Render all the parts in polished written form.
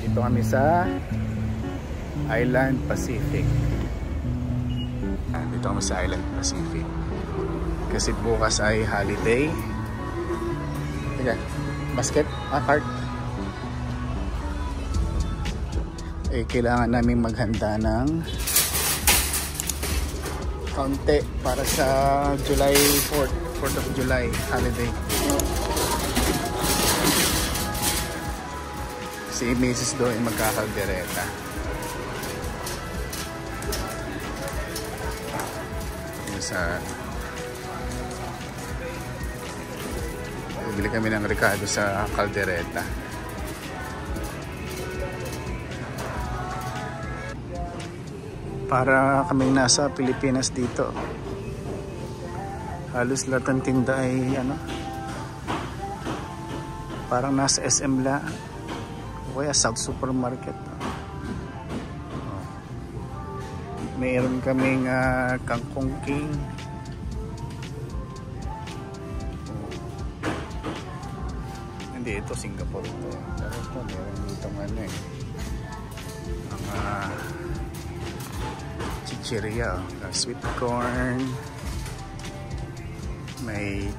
Dito kami sa Island Pacific. Dito kami sa Island Pacific. Kasi bukas ay holiday. Teka, basket? Cart. Eh, kailangan namin maghanda ng kaunti para sa July 4th of July holiday. Si Mrs. Do ay magkakaldereta. Sa bibili kami ng Ricardo sa kaldereta. Para kaming nasa Pilipinas dito. Halos lahat ng tinda ay parang nasa SM la o kaya South Supermarket. Mayroon kaming kangkong king. Hindi, ito Singapore ito. Pero ito meron dito mga chichirya, sweet corn, may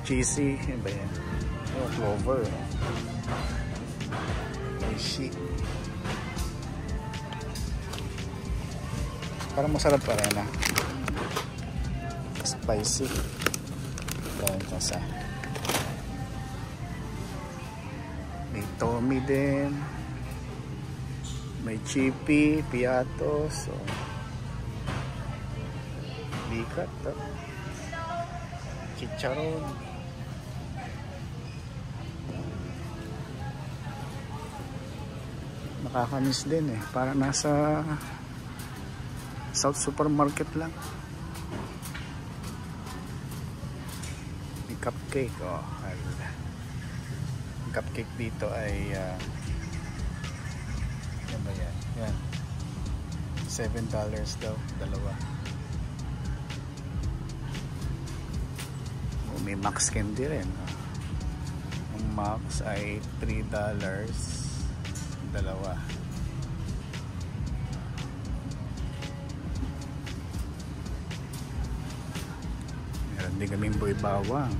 cheesy, ano ba yan? Oh, clover, may shit. Parang masarap pa rin spicy. Dahil kasa may Tommy din, may chippy, piatos, bikat, chicharon. Nakakamiss din para nasa South Supermarket lang. May cupcake. Ang cupcake dito ay ano ba yan? Yan. $7 daw, dalawa. May Max candy rin. Ang Max ay $3, dalawa. Meron din kaming boy bawang.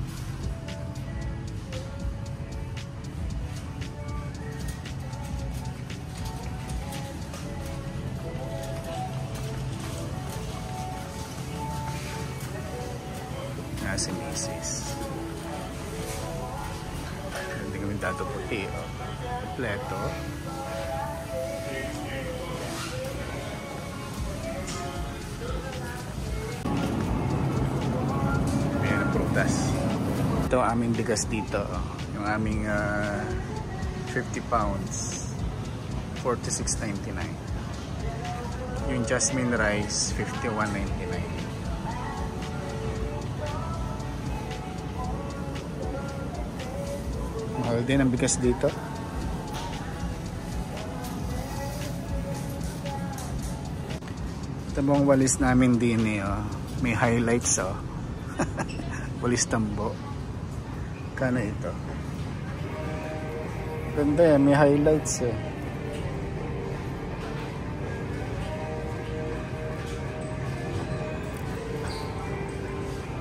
Si Mrs. Hindi kami dato puti. Kompleto. Ayan ang prutas. Ito ang aming bigas dito. Yung aming 50 pounds. $46.99. Yung jasmine rice, $51.99. Mahal din ang bigas dito. Ito bang walis namin din may highlights walis tambo. Kano ito? Ganda may highlights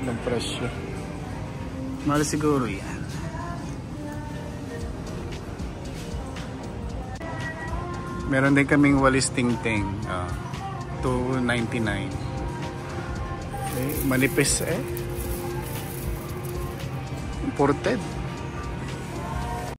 Ilang presyo? Mahal siguro yan. Meron din kaming walis tingting, $2.99. Okay, manipis imported.